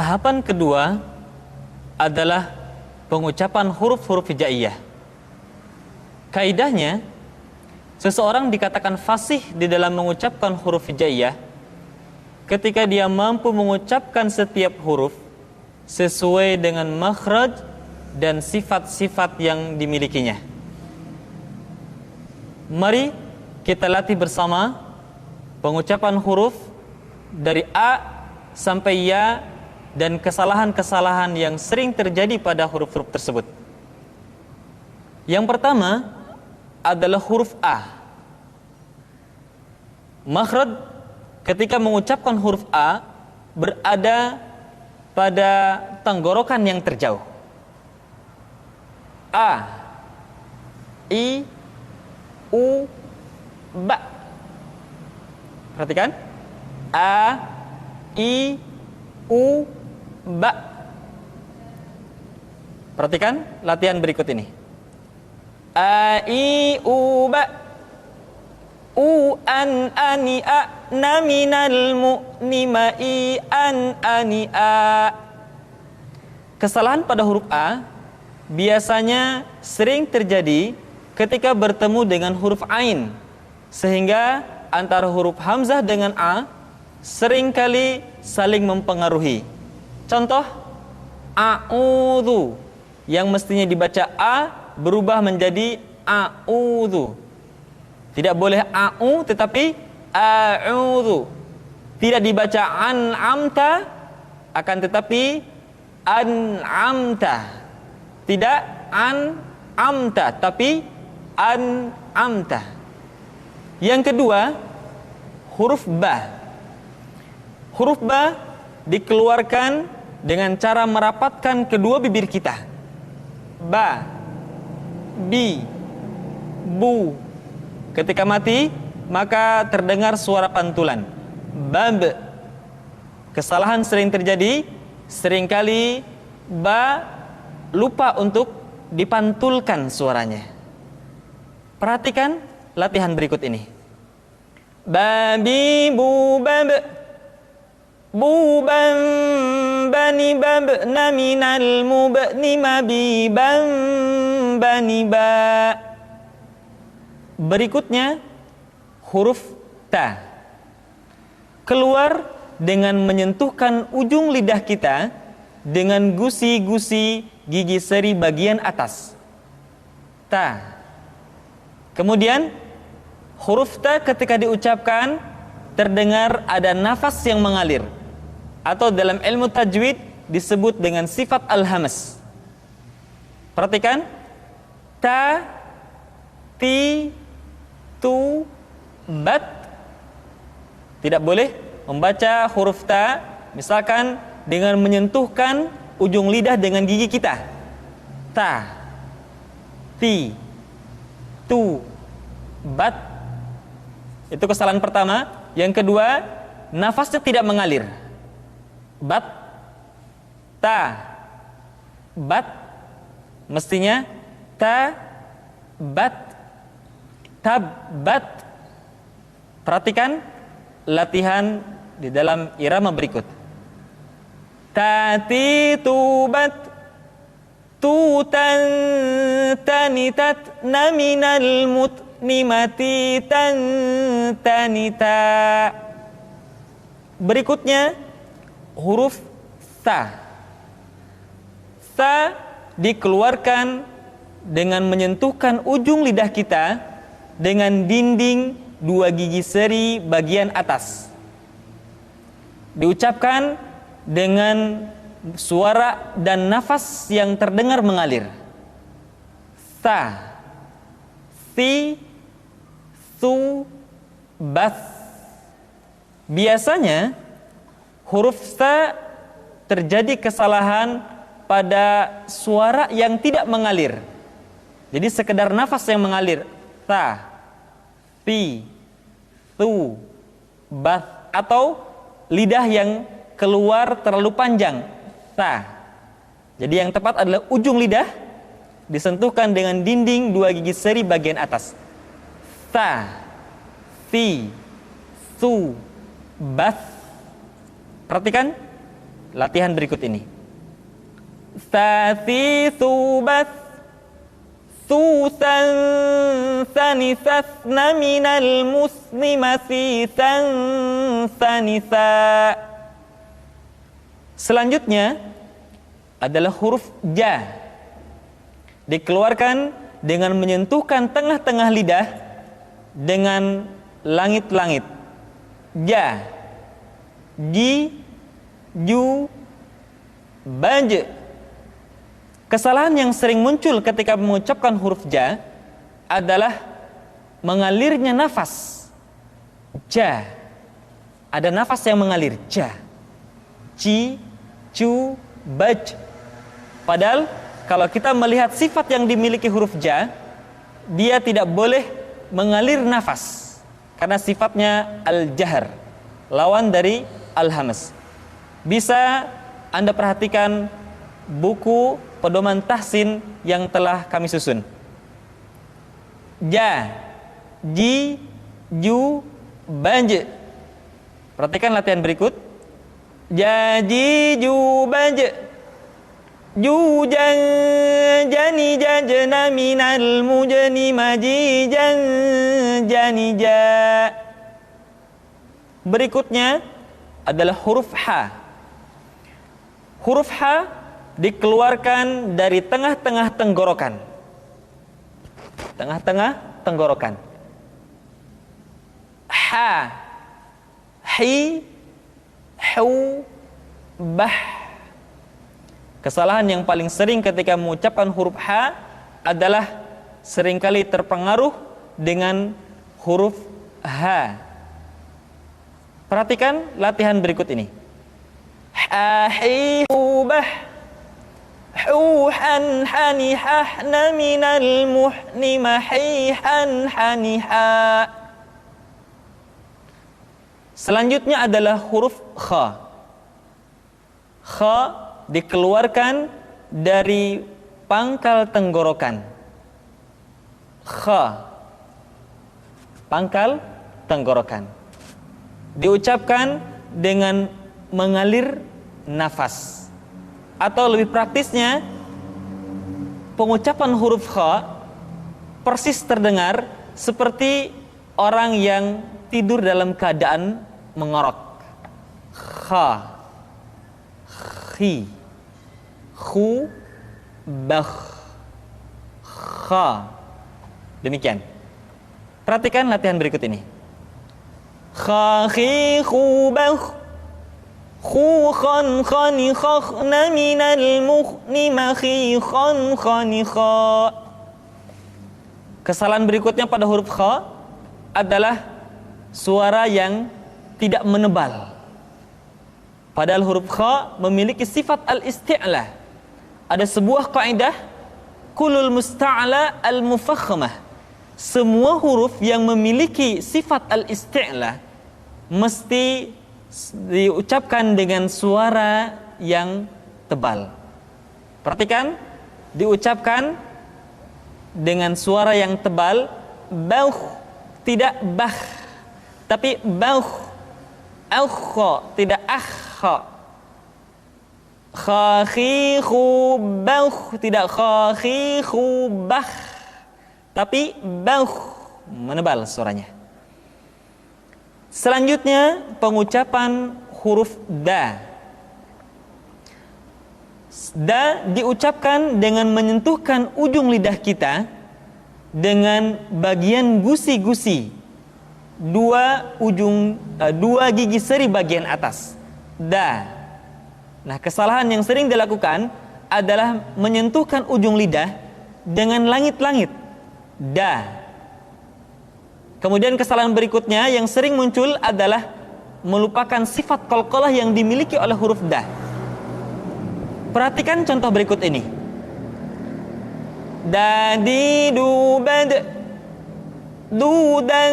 Tahapan kedua adalah pengucapan huruf-huruf hijaiyah. Kaidahnya, seseorang dikatakan fasih di dalam mengucapkan huruf hijaiyah ketika dia mampu mengucapkan setiap huruf sesuai dengan makhraj dan sifat-sifat yang dimilikinya. Mari kita latih bersama pengucapan huruf dari A sampai Ya dan kesalahan-kesalahan yang sering terjadi pada huruf-huruf tersebut. Yang pertama adalah huruf A. Makhraj ketika mengucapkan huruf A berada pada tenggorokan yang terjauh. A, I, U, Ba. Perhatikan. A, I, U, Ba. Perhatikan latihan berikut ini. A, I, U, Ba. U, an, ani, a, na, minal, mu, ni, ma, i, an, ani, a. Kesalahan pada huruf A biasanya sering terjadi ketika bertemu dengan huruf Ain, sehingga antara huruf Hamzah dengan A seringkali saling mempengaruhi. Contoh, a'udzu yang mestinya dibaca A berubah menjadi a'udzu. Tidak boleh a'u tetapi a'udzu. Tidak dibaca an'amta akan tetapi an'amta. Tidak an'amta tapi an'amta. Yang kedua, huruf Ba. Huruf Ba dikeluarkan dengan cara merapatkan kedua bibir kita. Ba, Bi, Bu. Ketika mati, maka terdengar suara pantulan. Bab. Kesalahan sering terjadi, seringkali Ba lupa untuk dipantulkan suaranya. Perhatikan latihan berikut ini. Babi, bu, bab. Bu, bam, bani, bab, na, minal, mu, ba, ni, ma, bi, bam, bani, ba. Berikutnya huruf Ta. Keluar dengan menyentuhkan ujung lidah kita dengan gusi-gusi gigi seri bagian atas. Ta. Kemudian huruf Ta ketika diucapkan terdengar ada nafas yang mengalir, atau dalam ilmu tajwid disebut dengan sifat al-hamas. Perhatikan. Ta, ti, tu, bat. Tidak boleh membaca huruf Ta misalkan dengan menyentuhkan ujung lidah dengan gigi kita. Ta, ti, tu, bat. Itu kesalahan pertama. Yang kedua, nafasnya tidak mengalir. Bat, ta, bat. Mestinya ta, bat, tab, bat. Perhatikan latihan di dalam irama berikut. Tati, tubat, tutan, tanitat, naminal, mut, nimati, tan, tanita. Berikutnya huruf Sa. Sa dikeluarkan dengan menyentuhkan ujung lidah kita dengan dinding dua gigi seri bagian atas. Diucapkan dengan suara dan nafas yang terdengar mengalir. Sa, si, su, bas. Biasanya huruf Sa terjadi kesalahan pada suara yang tidak mengalir. Jadi sekedar nafas yang mengalir. Sa, si, su, bas. Atau lidah yang keluar terlalu panjang. Sa. Jadi yang tepat adalah ujung lidah disentuhkan dengan dinding dua gigi seri bagian atas. Sa, si, su, bas. Perhatikan latihan berikut ini. Sasi subas susan sanisasna minal muslimasi sanisa. Selanjutnya adalah huruf ja. Dikeluarkan dengan menyentuhkan tengah-tengah lidah dengan langit-langit. Ja, ji, ju, baj. Kesalahan yang sering muncul ketika mengucapkan huruf ja adalah mengalirnya nafas. Ja, ada nafas yang mengalir. Ja, ci, cu, baj. Padahal kalau kita melihat sifat yang dimiliki huruf ja, dia tidak boleh mengalir nafas karena sifatnya al-jahr, lawan dari al-hamas. Bisa Anda perhatikan buku pedoman tahsin yang telah kami susun. Ja, ji, ju, banj. Perhatikan latihan berikut. Ja, ji, ju, banj. Ju, jan, jani, jajna, minal, mujani, maji, jan, jani, ja. Berikutnya adalah huruf ha. Huruf ha dikeluarkan dari tengah-tengah tenggorokan. Tengah-tengah tenggorokan. Ha, hi, hu, bah. Kesalahan yang paling sering ketika mengucapkan huruf ha adalah seringkali terpengaruh dengan huruf ha. Perhatikan latihan berikut ini. Ha, hi, hu, bah. Hu, han, hani, hahna, minal, muhni, mahi, han, hani, ha. Selanjutnya adalah huruf kha. Kha dikeluarkan dari pangkal tenggorokan. Kha, pangkal tenggorokan. Diucapkan dengan mengalir nafas. Atau lebih praktisnya, pengucapan huruf kha persis terdengar seperti orang yang tidur dalam keadaan mengorok. Kha, khi, khu, bakh, kha. Demikian. Perhatikan latihan berikut ini. Kha, khi, khu, bakh, khu, khan, khani, khakhna, minal, mukhni, makhi, khan, khani, kha. Kesalahan berikutnya pada huruf kha adalah suara yang tidak menebal. Padahal huruf kha memiliki sifat al-isti'la. Ada sebuah kaidah, kulul musta'la al-mufakhmah. Semua huruf yang memiliki sifat al-isti'la mesti diucapkan dengan suara yang tebal. Perhatikan, diucapkan dengan suara yang tebal. Bauh, tidak bah, tapi bauh. Aukha, tidak akha. Kha, khi, khu, bauh, tidak kha, khi, khu, bah, tapi bauh, menebal suaranya. Selanjutnya pengucapan huruf da. Da diucapkan dengan menyentuhkan ujung lidah kita dengan bagian gusi-gusi dua gigi seri bagian atas. Da. Nah, kesalahan yang sering dilakukan adalah menyentuhkan ujung lidah dengan langit-langit. Da. Kemudian kesalahan berikutnya yang sering muncul adalah melupakan sifat qalqalah yang dimiliki oleh huruf da. Perhatikan contoh berikut ini. Dadi, du, bad, du, dan,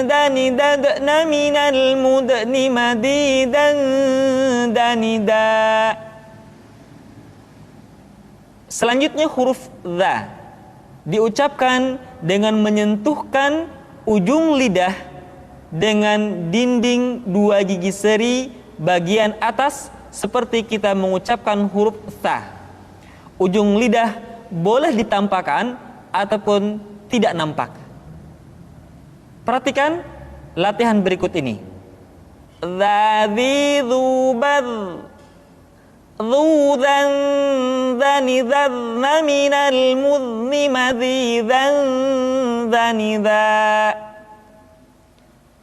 dani, dadna, minal, mudni, madi, dan, dani, da. Selanjutnya huruf za diucapkan dengan menyentuhkan ujung lidah dengan dinding dua gigi seri bagian atas seperti kita mengucapkan huruf tha. Ujung lidah boleh ditampakkan ataupun tidak nampak. Perhatikan latihan berikut ini. Dzadzi dzubad dzudzan dzani dzadna minal muzni madzidzan dzani dza.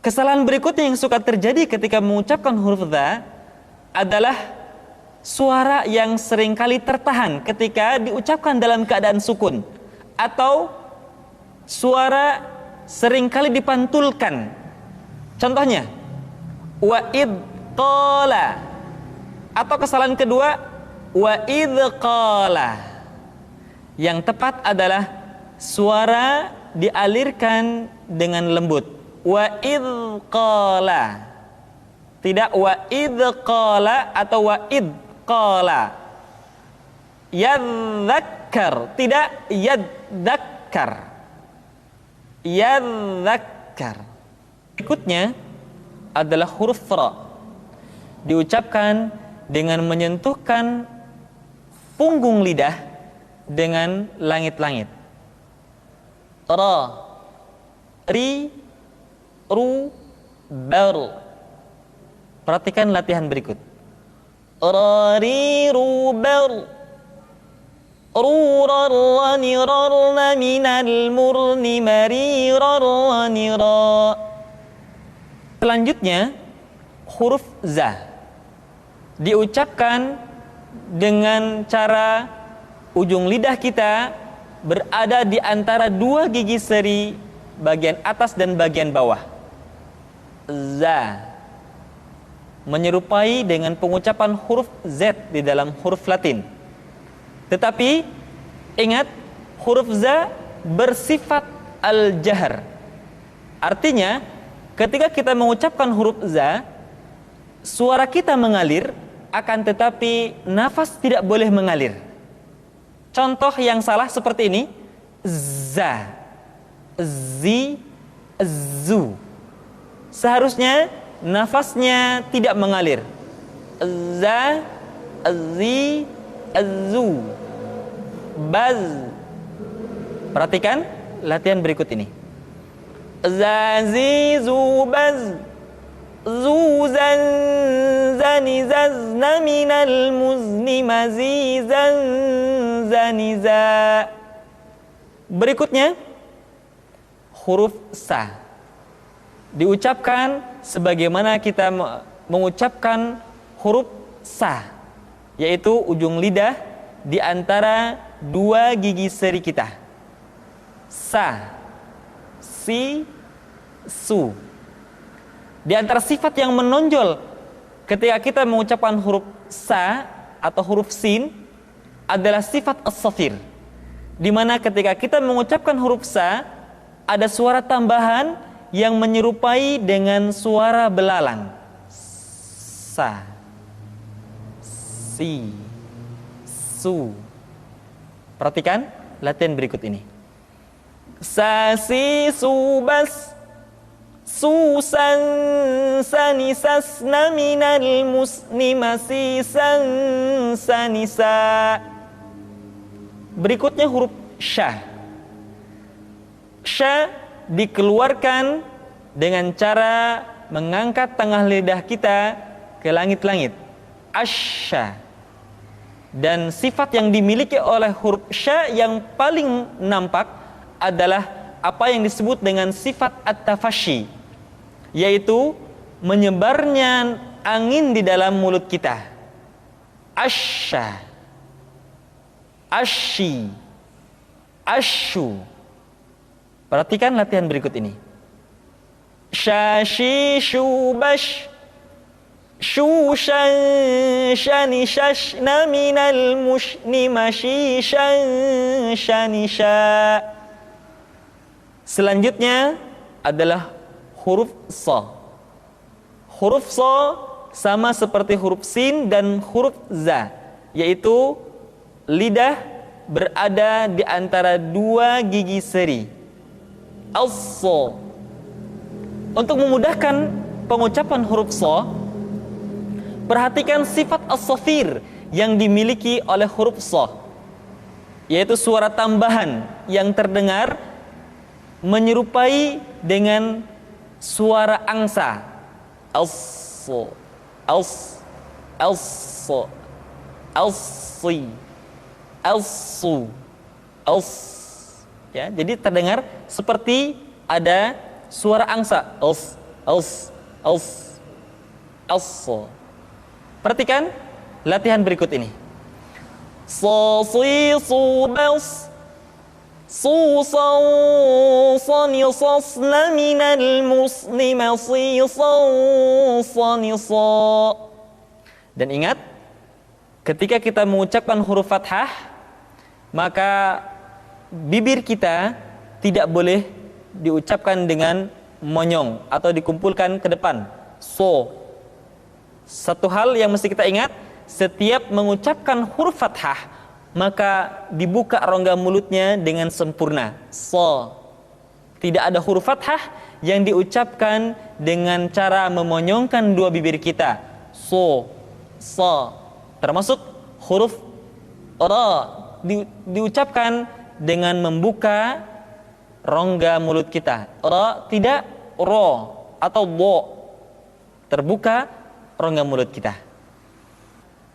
Kesalahan berikutnya yang suka terjadi ketika mengucapkan huruf dza adalah suara yang seringkali tertahan ketika diucapkan dalam keadaan sukun, atau suara seringkali dipantulkan. Contohnya wa id qala, atau kesalahan kedua wa id qala. Yang tepat adalah suara dialirkan dengan lembut, wa id qala, tidak wa id qala atau wa id qala. Yadzakkar, tidak yadzakkar. Yadzakkar. Berikutnya adalah huruf ra, diucapkan dengan menyentuhkan punggung lidah dengan langit-langit. Ra, ri, ru, bar. Perhatikan latihan berikut. Ra, ri, ru, bar. Ru, rar, rani, rarna minal murni mari, rarani, ra. Selanjutnya huruf za, diucapkan dengan cara ujung lidah kita berada di antara dua gigi seri bagian atas dan bagian bawah. Za, menyerupai dengan pengucapan huruf Z di dalam huruf Latin. Tetapi ingat, huruf za bersifat al-jahr. Artinya ketika kita mengucapkan huruf za, suara kita mengalir, akan tetapi nafas tidak boleh mengalir. Contoh yang salah seperti ini: za, zi, zu. Seharusnya nafasnya tidak mengalir. Za, zi, zu, baz. Perhatikan latihan berikut ini. Zazi, zubaz, zuzan, zani, zazna minal muzni mazizan, zaniza. Berikutnya huruf sa, diucapkan sebagaimana kita mengucapkan huruf sa, yaitu ujung lidah di antara dua gigi seri kita. Sa, si, su. Di antara sifat yang menonjol ketika kita mengucapkan huruf sa atau huruf sin adalah sifat as-safir, di mana ketika kita mengucapkan huruf sa ada suara tambahan yang menyerupai dengan suara belalang. Sa, si, su. Perhatikan latihan berikut ini. Sa, si, su, bas, susan, sanisasna minal musni masisan, sanisa. Berikutnya huruf sya. Sya dikeluarkan dengan cara mengangkat tengah lidah kita ke langit-langit. Asya. Dan sifat yang dimiliki oleh huruf sya yang paling nampak adalah apa yang disebut dengan sifat at-tafashi, yaitu menyebarnya angin di dalam mulut kita. Asya, asyi, asyu. Perhatikan latihan berikut ini. Syashi, syubash, syushan, shani, shashna minal mushni mashishan, shanisha. Selanjutnya adalah huruf sa. Huruf sa sama seperti huruf sin dan huruf za, yaitu lidah berada di antara dua gigi seri. As-sa. Untuk memudahkan pengucapan huruf sa, Perhatikan sifat as-safir yang dimiliki oleh huruf sha, yaitu suara tambahan yang terdengar menyerupai dengan suara angsa. As-so, as, as-so, as-si, as-su, as. Ya, jadi terdengar seperti ada suara angsa. As, as, as, as-so. Perhatikan latihan berikut ini. Sa, si, su, bas, su, sa, sa, ni, sas, la, minal, muslima, si, sa, sa, ni, sa. Dan ingat, ketika kita mengucapkan huruf fathah, maka bibir kita tidak boleh diucapkan dengan monyong atau dikumpulkan ke depan. So, satu hal yang mesti kita ingat, setiap mengucapkan huruf fathah, maka dibuka rongga mulutnya dengan sempurna. So, tidak ada huruf fathah yang diucapkan dengan cara memonyongkan dua bibir kita. So, so, termasuk huruf ra diucapkan dengan membuka rongga mulut kita. Ra tidak ro atau bo, terbuka rongga mulut kita.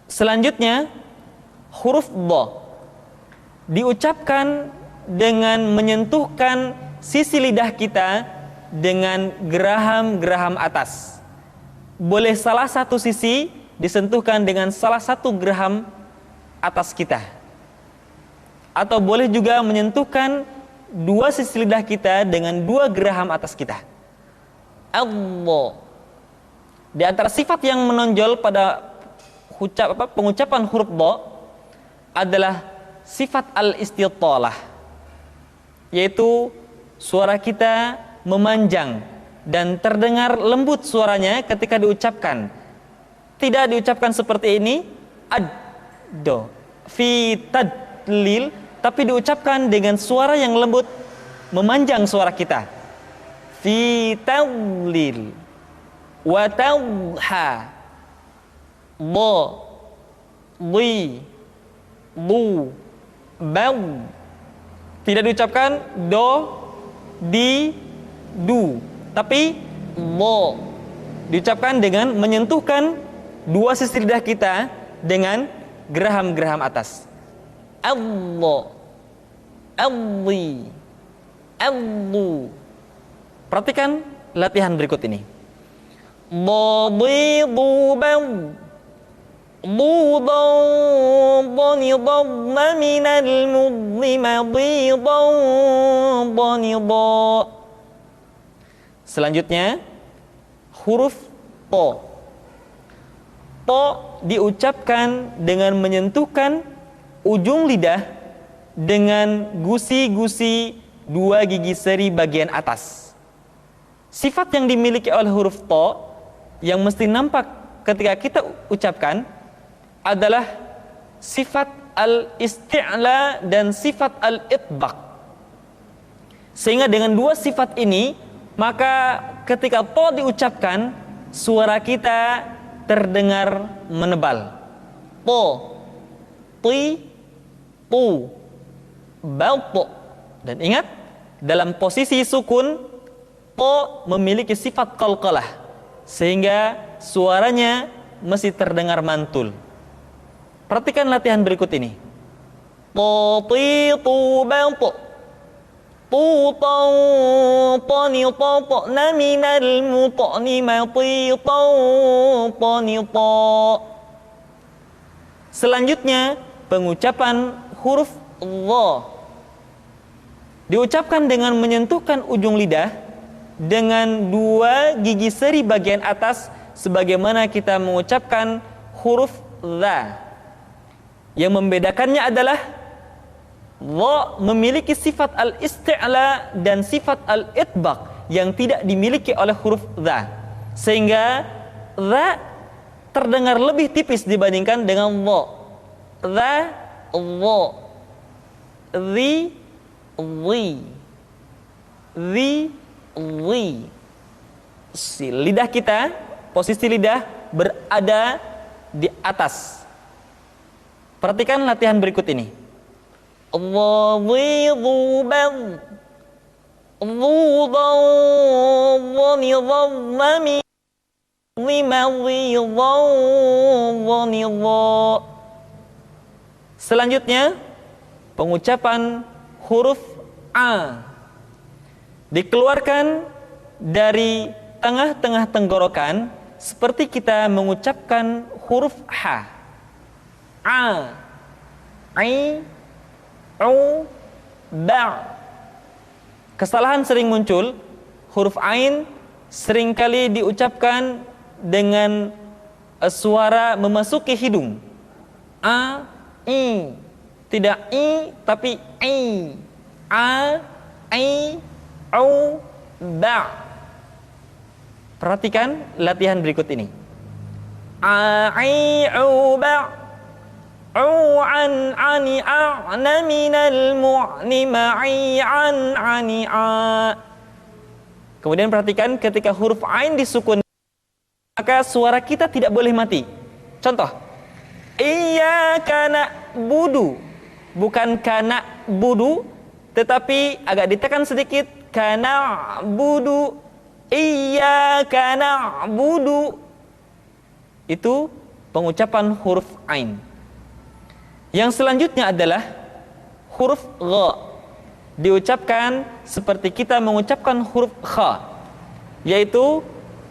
Selanjutnya huruf dha diucapkan dengan menyentuhkan sisi lidah kita dengan geraham-geraham atas. Boleh salah satu sisi disentuhkan dengan salah satu geraham atas kita, atau boleh juga menyentuhkan dua sisi lidah kita dengan dua geraham atas kita. Allah. Di antara sifat yang menonjol pada pengucapan huruf dha adalah sifat al-istitalah, yaitu suara kita memanjang dan terdengar lembut suaranya ketika diucapkan. Tidak diucapkan seperti ini, ad-do, fi tadlil, tapi diucapkan dengan suara yang lembut, memanjang suara kita. Fi tadlil wa tawha, bo, li, lu, bau. Tidak diucapkan do, di, du, tapi lo. Diucapkan dengan menyentuhkan dua sisi lidah kita dengan geraham-geraham atas. Allah, alli, allu. Perhatikan latihan berikut ini. Dadidu bau, dudan danidadna minal mudlima didan danidad. Selanjutnya huruf to. To diucapkan dengan menyentuhkan ujung lidah dengan gusi-gusi dua gigi seri bagian atas. Sifat yang dimiliki oleh huruf to yang mesti nampak ketika kita ucapkan adalah sifat al-isti'la dan sifat al-itbaq. Sehingga dengan dua sifat ini, maka ketika to diucapkan, suara kita terdengar menebal. To, ti, tu, balto. Dan ingat, dalam posisi sukun, to memiliki sifat qalqalah, sehingga suaranya mesti terdengar mantul. Perhatikan latihan berikut ini. To, ti, tu, balto. Tu, tau, tani, tau, na, minal, mutani, mati, tau, tani, tau. Selanjutnya, pengucapan huruf dha diucapkan dengan menyentuhkan ujung lidah dengan dua gigi seri bagian atas, sebagaimana kita mengucapkan huruf dha. Yang membedakannya adalah dha memiliki sifat al-isti'la dan sifat al-itbaq yang tidak dimiliki oleh huruf dha, sehingga dha terdengar lebih tipis dibandingkan dengan dha. Dha, dha, dhi, dhi, dhi, dhi. Lidah kita, posisi lidah berada di atas. Perhatikan latihan berikut ini. Dhi-dhu-bad dhu-dha-dha-ni-dha-dha-mi lima-dhi-dha-dha-ni-dha. Selanjutnya pengucapan huruf A dikeluarkan dari tengah-tengah tenggorokan seperti kita mengucapkan huruf H. A, I, U, Ba. Kesalahan sering muncul, huruf Ain seringkali diucapkan dengan suara memasuki hidung. A, I. Tidak I, tapi I. A, I, U, Ba. Perhatikan latihan berikut ini. A, I, U, Ba. An ani a'na minal mu'ni ma'i an ani a. Kemudian perhatikan ketika huruf ain disukun, maka suara kita tidak boleh mati. Contoh, iyyaka na'budu, bukan kana budu, tetapi agak ditekan sedikit, kana budu, iyyaka na'budu. Itu pengucapan huruf ain. Yang selanjutnya adalah huruf gha. Diucapkan seperti kita mengucapkan huruf kha, yaitu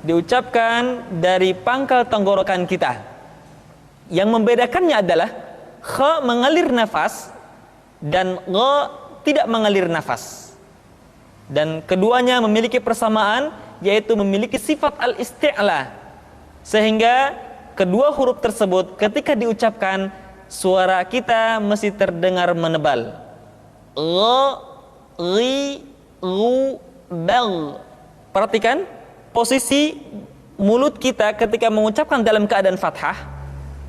diucapkan dari pangkal tenggorokan kita. Yang membedakannya adalah kha mengalir nafas dan gha tidak mengalir nafas. Dan keduanya memiliki persamaan, yaitu memiliki sifat al-isti'la. Sehingga kedua huruf tersebut ketika diucapkan, suara kita mesti terdengar menebal. Gha, ri, ru, bal. Perhatikan posisi mulut kita ketika mengucapkan dalam keadaan fathah,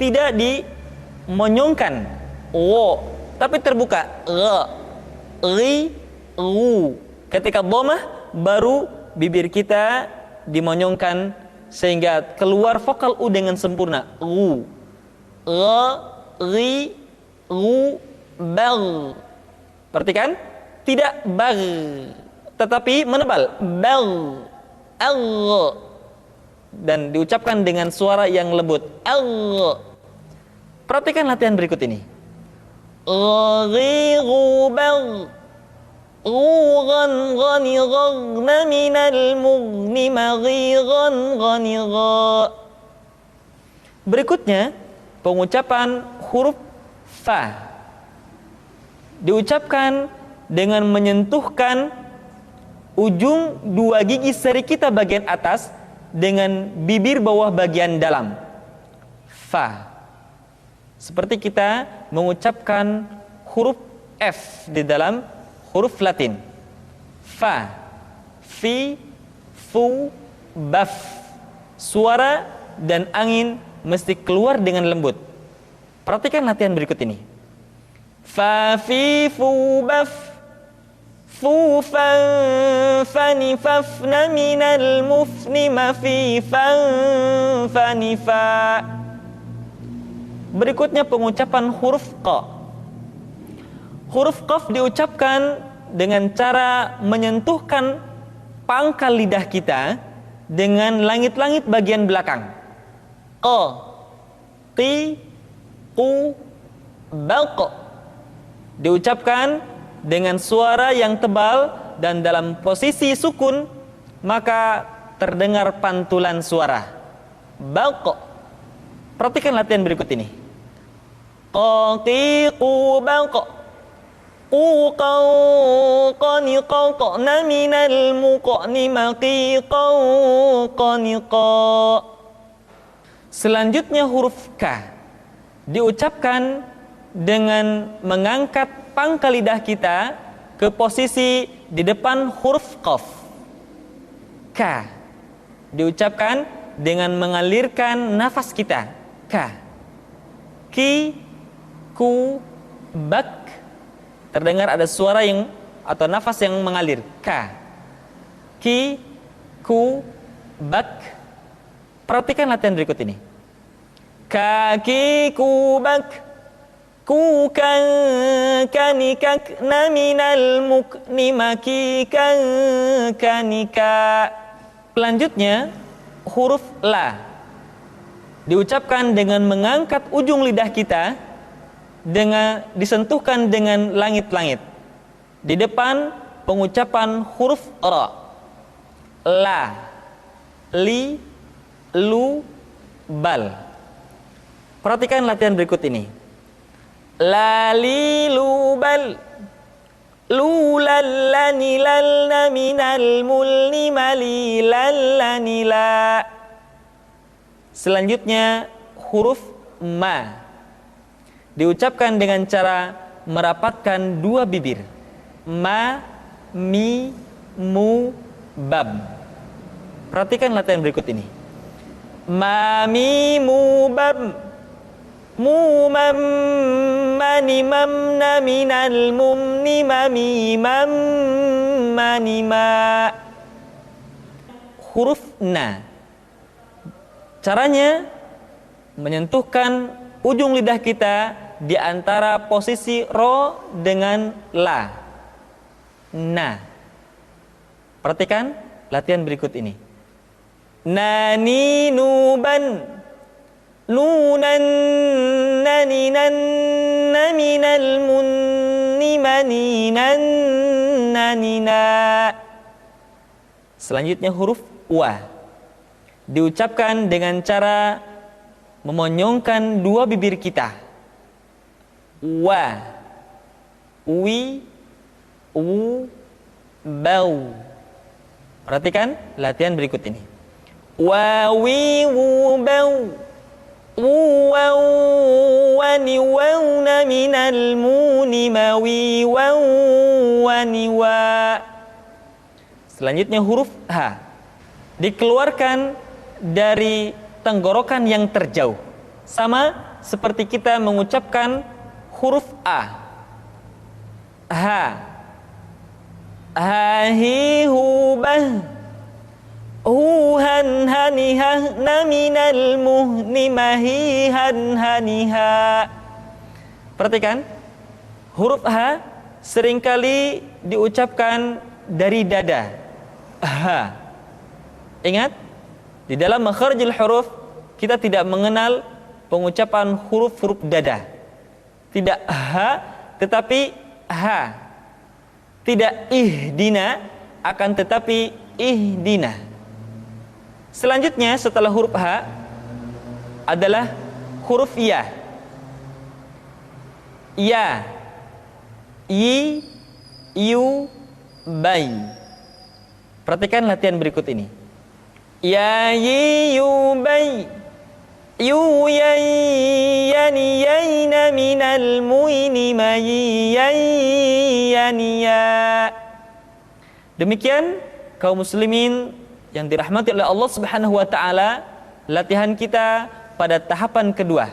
tidak dimonyongkan, wo, tapi terbuka. Gha, ri, ru. Ketika dhammah, baru bibir kita dimonyongkan sehingga keluar vokal u dengan sempurna. Ru, gha, ri, ru, bal. Perhatikan, tidak bal, tetapi menebal. Bal, al, dan diucapkan dengan suara yang lembut. Al. Perhatikan latihan berikut ini. Ri, ru, bal. Ghan, ghani, ghagna minal mughni maghiran, ghani, gha. Berikutnya pengucapan huruf fa. Diucapkan dengan menyentuhkan ujung dua gigi seri kita bagian atas dengan bibir bawah bagian dalam. Fa. Seperti kita mengucapkan huruf F di dalam huruf Latin. Fa, fi, fu, baf. Suara dan angin mesti keluar dengan lembut. Perhatikan latihan berikut ini. Fa, fi, fu, baf. Fu, fan, fani, fafna minal mufni ma fi, fan, fani, fa. Berikutnya pengucapan huruf qa. Huruf qaf diucapkan dengan cara menyentuhkan pangkal lidah kita dengan langit-langit bagian belakang. Qa, qi, qu, balq. Diucapkan dengan suara yang tebal dan dalam posisi sukun, maka terdengar pantulan suara. Balq. Perhatikan latihan berikut ini. Qa, qi, qu, balq. Qaniqaqna minal muqni maqiqaqaniqa. Selanjutnya huruf K diucapkan dengan mengangkat pangkal lidah kita ke posisi di depan huruf Qaf. K diucapkan dengan mengalirkan nafas kita. K, ki, ku, bak. Terdengar ada suara yang atau nafas yang mengalir. K, ki, ku, bak. Perhatikan latihan berikut ini. Kaki kubak. Kukan kanikak naminal mukni makikan kanika. Selanjutnya huruf la diucapkan dengan mengangkat ujung lidah kita, dengan disentuhkan dengan langit-langit. Di depan pengucapan huruf ra. La, li, lu, bal. Perhatikan latihan berikut ini. La li lu bal. Lu lallani lalna minal mulni mali lallani la. Selanjutnya huruf ma diucapkan dengan cara merapatkan dua bibir. Ma, mi, mu, bab. Perhatikan latihan berikut ini. Ma, mi, mu, bab. Mu, mam, mani, mamna, minal, mumni, mami, mam, mani, ma. Huruf na. Caranya menyentuhkan ujung lidah kita di antara posisi ro dengan la. Na. Perhatikan latihan berikut ini. Nani nuban. Nunan naninan naminal munni maninan nanina. Selanjutnya huruf wa diucapkan dengan cara memonyongkan dua bibir kita. Wa, wi, u, bau. Perhatikan latihan berikut ini. Wa, wi, wu, bau. Waw, wani, wawna minal muni mawi, waw, wani, wa. Selanjutnya huruf ha dikeluarkan dari tenggorokan yang terjauh, sama seperti kita mengucapkan huruf a. Ha, hahi, hubah. Huhan hanihah naminal muhni mahihan haniha. Perhatikan huruf ha seringkali diucapkan dari dada. Ha. Ingat, di dalam makharijul huruf kita tidak mengenal pengucapan huruf-huruf dada. Tidak ha, tetapi ha. Tidak ihdina, akan tetapi ihdina. Selanjutnya setelah huruf ha adalah huruf ya. Ya, yi, yu, bai. Perhatikan latihan berikut ini. Ya, yi, yu, bai. Yu, yai, yani, yaina minal muini mayi, yai, yani, ya. Demikian kaum muslimin yang dirahmati oleh Allah Subhanahu wa taala, latihan kita pada tahapan kedua.